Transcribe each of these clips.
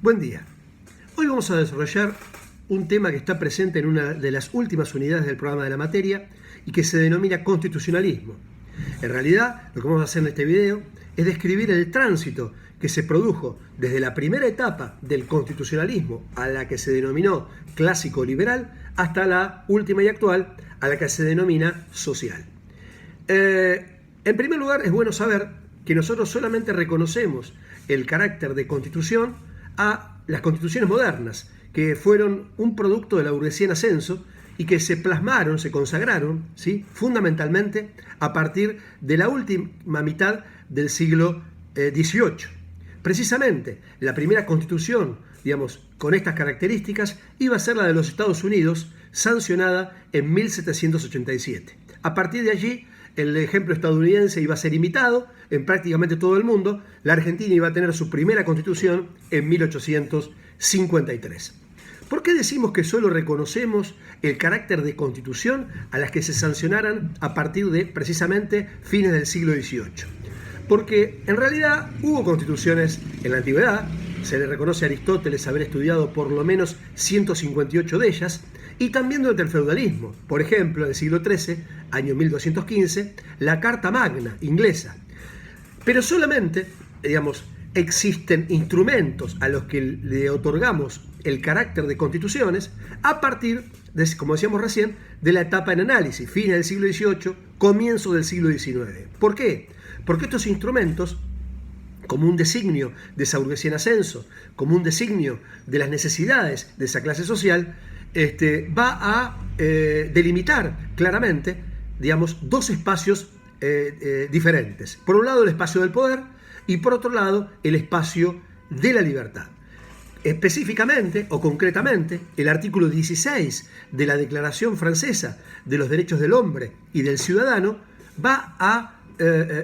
Buen día. Hoy vamos a desarrollar un tema que está presente en una de las últimas unidades del programa de la materia y que se denomina constitucionalismo. En realidad, lo que vamos a hacer en este video es describir el tránsito que se produjo desde la primera etapa del constitucionalismo, a la que se denominó clásico liberal, hasta la última y actual, a la que se denomina social. En primer lugar, es bueno saber que nosotros solamente reconocemos el carácter de constitución a las constituciones modernas, que fueron un producto de la burguesía en ascenso y que se plasmaron, se consagraron, ¿sí?, fundamentalmente a partir de la última mitad del siglo XVIII. Precisamente, la primera constitución, con estas características, iba a ser la de los Estados Unidos, sancionada en 1787. A partir de allí, el ejemplo estadounidense iba a ser imitado en prácticamente todo el mundo. La Argentina iba a tener su primera constitución en 1853. ¿Por qué decimos que solo reconocemos el carácter de constitución a las que se sancionaran a partir de, precisamente, fines del siglo XVIII? Porque en realidad hubo constituciones en la antigüedad, se le reconoce a Aristóteles haber estudiado por lo menos 158 de ellas, y también durante el feudalismo. Por ejemplo, en el siglo XIII, año 1215, la Carta Magna inglesa. Pero solamente, existen instrumentos a los que le otorgamos el carácter de constituciones a partir de, como decíamos recién, de la etapa en análisis, fines del siglo XVIII, comienzo del siglo XIX. ¿Por qué? Porque estos instrumentos, como un designio de esa burguesía en ascenso, como un designio de las necesidades de esa clase social, va a delimitar claramente, dos espacios diferentes. Por un lado, el espacio del poder y por otro lado, el espacio de la libertad. Específicamente o concretamente, el artículo 16 de la Declaración Francesa de los Derechos del Hombre y del Ciudadano va a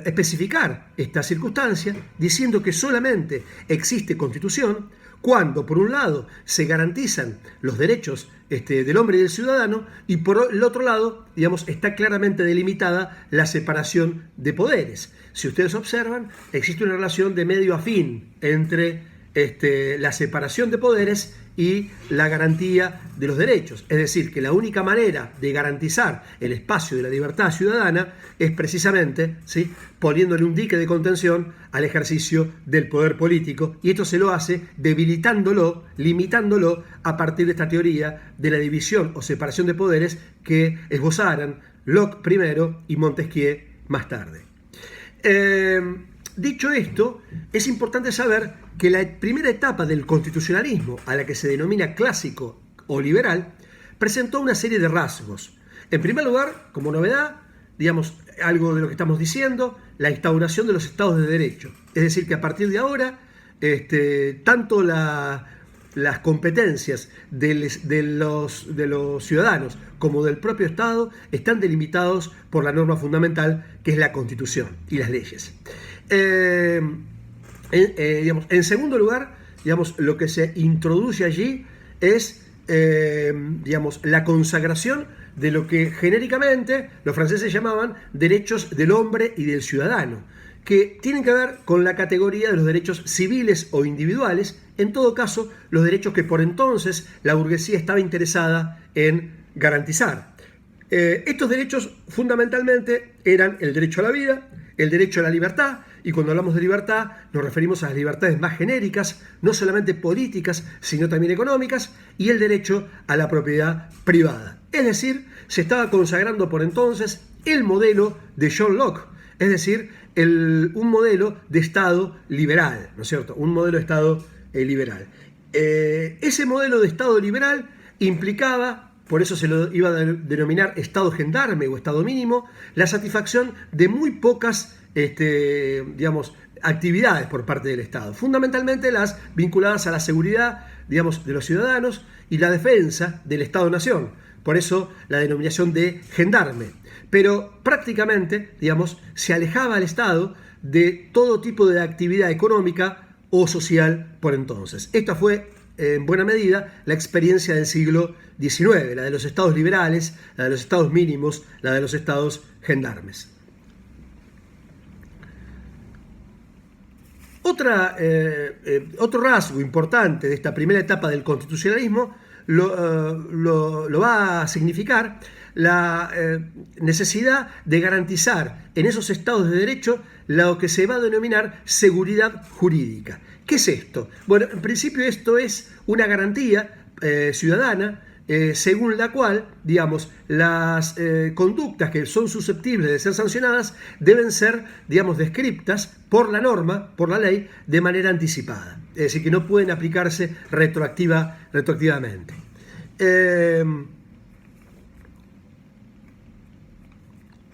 especificar esta circunstancia diciendo que solamente existe constitución cuando, por un lado, se garantizan los derechos del hombre y del ciudadano y por el otro lado, está claramente delimitada la separación de poderes. Si ustedes observan, existe una relación de medio a fin entre la separación de poderes y la garantía de los derechos. Es decir, que la única manera de garantizar el espacio de la libertad ciudadana es precisamente, ¿sí?, poniéndole un dique de contención al ejercicio del poder político, y esto se lo hace debilitándolo, limitándolo a partir de esta teoría de la división o separación de poderes que esbozaran Locke primero y Montesquieu más tarde. Dicho esto, es importante saber que la primera etapa del constitucionalismo, a la que se denomina clásico o liberal, presentó una serie de rasgos. En primer lugar, como novedad, algo de lo que estamos diciendo, la instauración de los estados de derecho. Es decir, que a partir de ahora, tanto las competencias de los ciudadanos como del propio Estado están delimitados por la norma fundamental, que es la Constitución y las leyes. En segundo lugar, lo que se introduce allí es la consagración de lo que genéricamente los franceses llamaban derechos del hombre y del ciudadano, que tienen que ver con la categoría de los derechos civiles o individuales, en todo caso los derechos que por entonces la burguesía estaba interesada en garantizar. Estos derechos fundamentalmente eran el derecho a la vida, el derecho a la libertad, y cuando hablamos de libertad nos referimos a las libertades más genéricas, no solamente políticas, sino también económicas, y el derecho a la propiedad privada. Es decir, se estaba consagrando por entonces el modelo de John Locke, es decir, un modelo de Estado liberal, ¿no es cierto? Un modelo de Estado liberal. Ese modelo de Estado liberal implicaba, por eso se lo iba a denominar Estado gendarme o Estado mínimo, la satisfacción de muy pocas actividades por parte del Estado, fundamentalmente las vinculadas a la seguridad, de los ciudadanos y la defensa del Estado-nación. Por eso la denominación de gendarme. Pero prácticamente, se alejaba el Estado de todo tipo de actividad económica o social por entonces. Esta fue, en buena medida, la experiencia del siglo XIX, la de los estados liberales, la de los estados mínimos, la de los estados gendarmes. Otro rasgo importante de esta primera etapa del constitucionalismo lo va a significar la necesidad de garantizar en esos estados de derecho lo que se va a denominar seguridad jurídica. ¿Qué es esto? Bueno, en principio esto es una garantía ciudadana según la cual, digamos, las conductas que son susceptibles de ser sancionadas deben ser, digamos, descriptas por la norma, por la ley, de manera anticipada. Es decir, que no pueden aplicarse retroactivamente.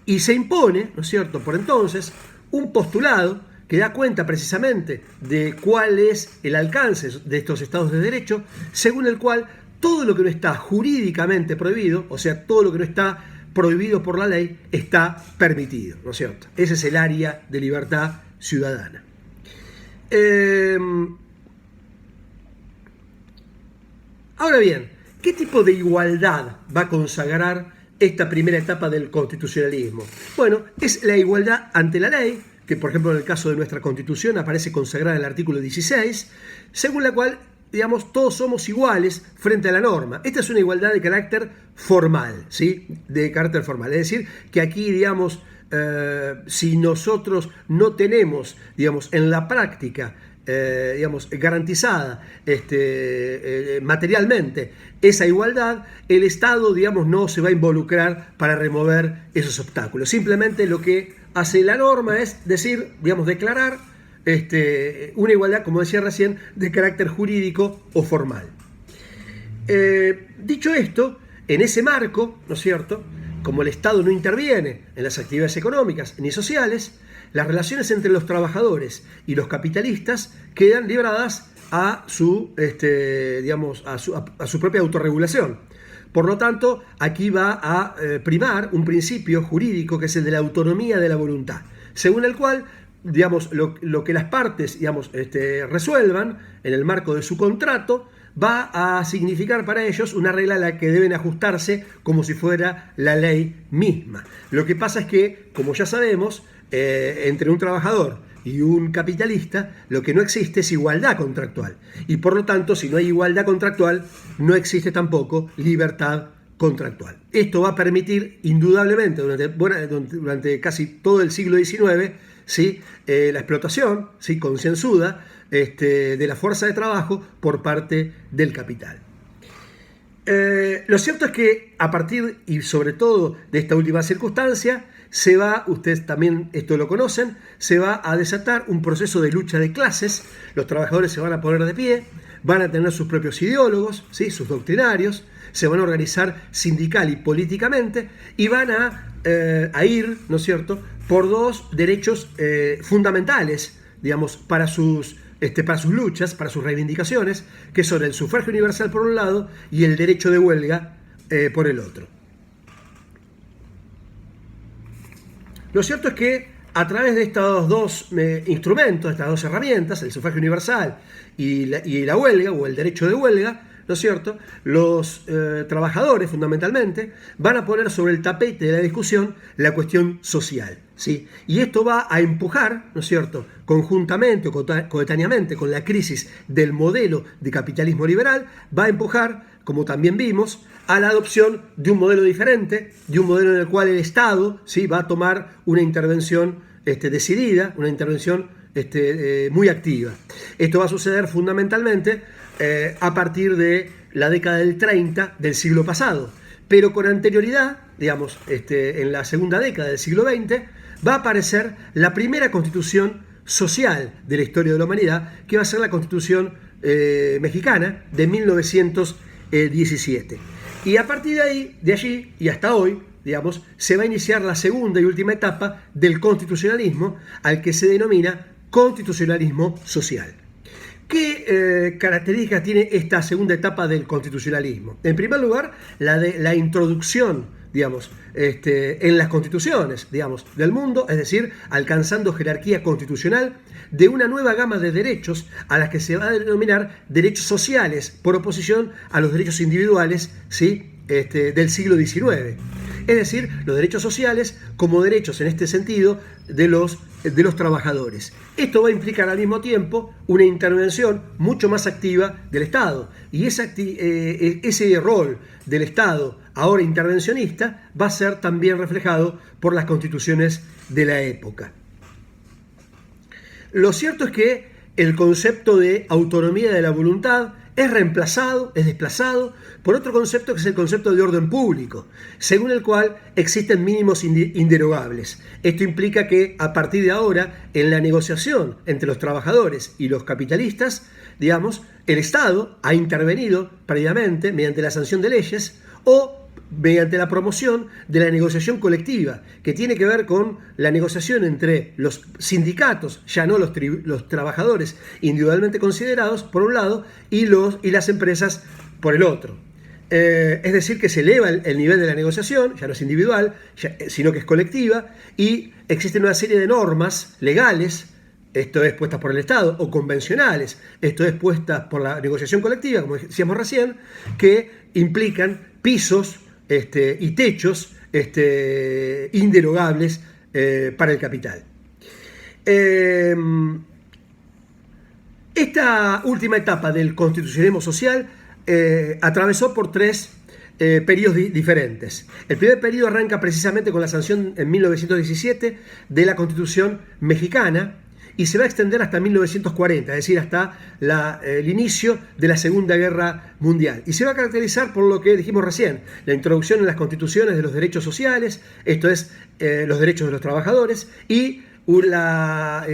Y se impone, ¿no es cierto?, por entonces, un postulado que da cuenta precisamente de cuál es el alcance de estos estados de derecho, según el cual todo lo que no está jurídicamente prohibido, o sea, todo lo que no está prohibido por la ley, está permitido, ¿no es cierto? Ese es el área de libertad ciudadana. Ahora bien, ¿qué tipo de igualdad va a consagrar esta primera etapa del constitucionalismo? Bueno, es la igualdad ante la ley, que por ejemplo en el caso de nuestra Constitución aparece consagrada en el artículo 16, según la cual, digamos, todos somos iguales frente a la norma. Esta es una igualdad de carácter formal, ¿sí? De carácter formal. Es decir, que aquí, digamos, si nosotros no tenemos, digamos, en la práctica, digamos, garantizada materialmente esa igualdad, el Estado, digamos, no se va a involucrar para remover esos obstáculos. Simplemente lo que hace la norma es decir, digamos, declarar una igualdad, como decía recién, de carácter jurídico o formal. Dicho esto, en ese marco, ¿no es cierto?, como el Estado no interviene en las actividades económicas ni sociales, las relaciones entre los trabajadores y los capitalistas quedan libradas a su propia autorregulación. Por lo tanto, aquí va a primar un principio jurídico que es el de la autonomía de la voluntad, según el cual, digamos, lo que las partes, digamos, resuelvan en el marco de su contrato va a significar para ellos una regla a la que deben ajustarse como si fuera la ley misma. Lo que pasa es que, como ya sabemos, entre un trabajador y un capitalista, lo que no existe es igualdad contractual. Y por lo tanto, si no hay igualdad contractual, no existe tampoco libertad contractual. Esto va a permitir, indudablemente, durante casi todo el siglo XIX, ¿sí?, la explotación, ¿sí?, concienzuda de la fuerza de trabajo por parte del capital. Lo cierto es que a partir y sobre todo de esta última circunstancia, ustedes también esto lo conocen, se va a desatar un proceso de lucha de clases. Los trabajadores se van a poner de pie, van a tener sus propios ideólogos, ¿sí?, sus doctrinarios, se van a organizar sindical y políticamente y van a ir, ¿no es cierto?, por dos derechos fundamentales, digamos, para sus luchas, para sus reivindicaciones, que son el sufragio universal por un lado y el derecho de huelga por el otro. Lo cierto es que a través de estos dos instrumentos, estas dos herramientas, el sufragio universal y la huelga o el derecho de huelga, ¿no es cierto?, los trabajadores fundamentalmente van a poner sobre el tapete de la discusión la cuestión social, ¿sí? Y esto va a empujar, ¿no es cierto?, conjuntamente o coetáneamente con la crisis del modelo de capitalismo liberal, va a empujar, como también vimos, a la adopción de un modelo diferente, de un modelo en el cual el Estado, ¿sí?, va a tomar una intervención decidida, una intervención muy activa. Esto va a suceder fundamentalmente a partir de la década del 30 del siglo pasado, pero con anterioridad, digamos, en la segunda década del siglo XX, va a aparecer la primera constitución social de la historia de la humanidad, que va a ser la Constitución mexicana de 1917. Y a partir de allí y hasta hoy, digamos, se va a iniciar la segunda y última etapa del constitucionalismo, al que se denomina constitucionalismo social. ¿Qué características tiene esta segunda etapa del constitucionalismo? En primer lugar, la introducción, digamos, en las constituciones, digamos, del mundo, es decir, alcanzando jerarquía constitucional de una nueva gama de derechos a las que se va a denominar derechos sociales, por oposición a los derechos individuales, ¿sí?, del siglo XIX. es decir, los derechos sociales como derechos en este sentido de los trabajadores. Esto va a implicar al mismo tiempo una intervención mucho más activa del Estado, y ese rol del Estado ahora intervencionista va a ser también reflejado por las constituciones de la época. Lo cierto es que el concepto de autonomía de la voluntad es desplazado por otro concepto, que es el concepto de orden público, según el cual existen mínimos inderogables. Esto implica que a partir de ahora, en la negociación entre los trabajadores y los capitalistas, digamos, el Estado ha intervenido previamente mediante la sanción de leyes o mediante la promoción de la negociación colectiva, que tiene que ver con la negociación entre los sindicatos, ya no los trabajadores individualmente considerados, por un lado, y las empresas por el otro. Es decir, que se eleva el nivel de la negociación, ya no es individual, sino que es colectiva, y existen una serie de normas legales, esto es puestas por el Estado, o convencionales, esto es puestas por la negociación colectiva, como decíamos recién, que implican pisos y techos inderogables para el capital. Esta última etapa del constitucionalismo social atravesó por tres periodos diferentes. El primer periodo arranca precisamente con la sanción en 1917 de la Constitución mexicana, y se va a extender hasta 1940, es decir, hasta el inicio de la Segunda Guerra Mundial. Y se va a caracterizar por lo que dijimos recién, la introducción en las constituciones de los derechos sociales, esto es, los derechos de los trabajadores, y la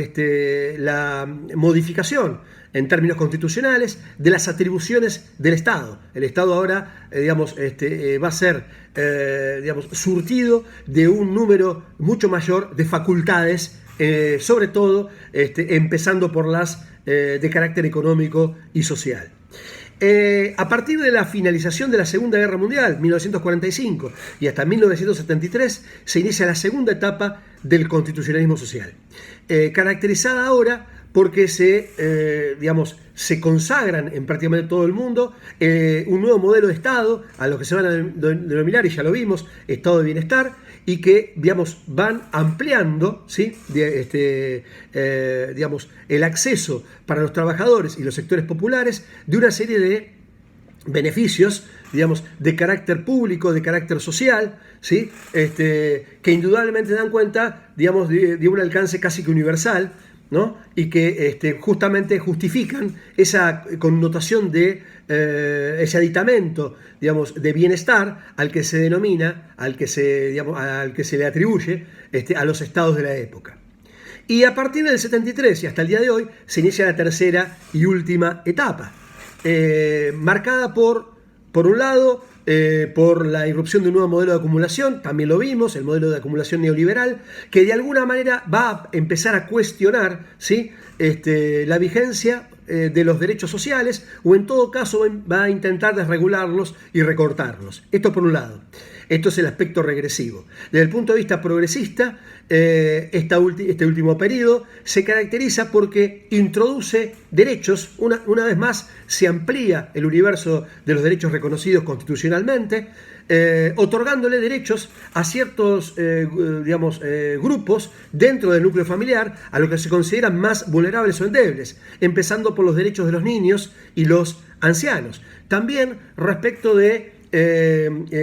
modificación en términos constitucionales de las atribuciones del Estado. El Estado ahora, va a ser, surtido de un número mucho mayor de facultades, sobre todo empezando por las de carácter económico y social. A partir de la finalización de la Segunda Guerra Mundial, 1945, y hasta 1973, se inicia la segunda etapa del constitucionalismo social, caracterizada ahora porque se consagran en prácticamente todo el mundo un nuevo modelo de Estado, a lo que se van a denominar, y ya lo vimos, Estado de Bienestar, y que van ampliando, ¿sí? El acceso para los trabajadores y los sectores populares de una serie de beneficios, de carácter público, de carácter social, ¿sí? Que indudablemente dan cuenta, de un alcance casi que universal, ¿no? Y que justamente justifican esa connotación de ese aditamento, de bienestar al que se denomina, al que se le atribuye a los estados de la época. Y a partir del 73 y hasta el día de hoy se inicia la tercera y última etapa, marcada por un lado, por la irrupción de un nuevo modelo de acumulación, también lo vimos, el modelo de acumulación neoliberal, que de alguna manera va a empezar a cuestionar, ¿sí? La vigencia de los derechos sociales, o en todo caso va a intentar desregularlos y recortarlos. Esto por un lado. Esto es el aspecto regresivo. Desde el punto de vista progresista, este último periodo se caracteriza porque introduce derechos, una vez más se amplía el universo de los derechos reconocidos constitucionalmente, otorgándole derechos a ciertos grupos dentro del núcleo familiar, a los que se consideran más vulnerables o endebles, empezando por los derechos de los niños y los ancianos. También respecto de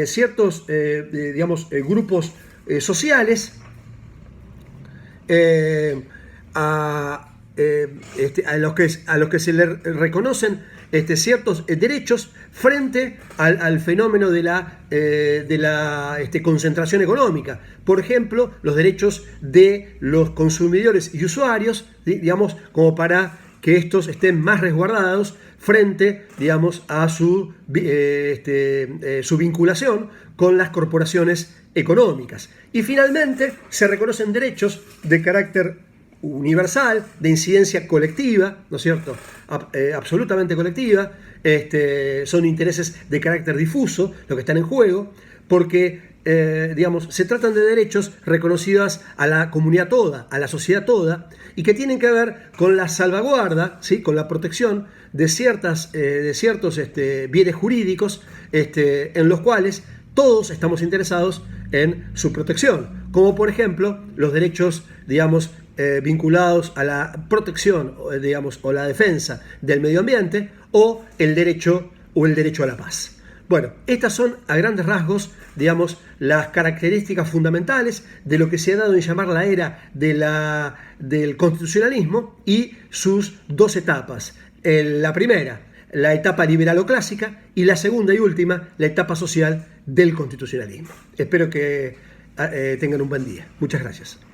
ciertos grupos sociales a los que se le reconocen ciertos derechos frente al fenómeno de la concentración económica. Por ejemplo, los derechos de los consumidores y usuarios, como para que estos estén más resguardados frente, a su vinculación con las corporaciones económicas. Y finalmente se reconocen derechos de carácter universal, de incidencia colectiva, ¿no es cierto? Absolutamente colectiva, son intereses de carácter difuso lo que están en juego, porque se tratan de derechos reconocidos a la comunidad toda, a la sociedad toda, y que tienen que ver con la salvaguarda, ¿sí? Con la protección de ciertos bienes jurídicos, en los cuales todos estamos interesados en su protección, como por ejemplo los derechos, digamos, vinculados a la protección, digamos, o la defensa del medio ambiente, o el derecho a la paz. Bueno, estas son a grandes rasgos, digamos, las características fundamentales de lo que se ha dado en llamar la era del constitucionalismo y sus dos etapas. La primera, la etapa liberal o clásica, y la segunda y última, la etapa social del constitucionalismo. Espero que tengan un buen día. Muchas gracias.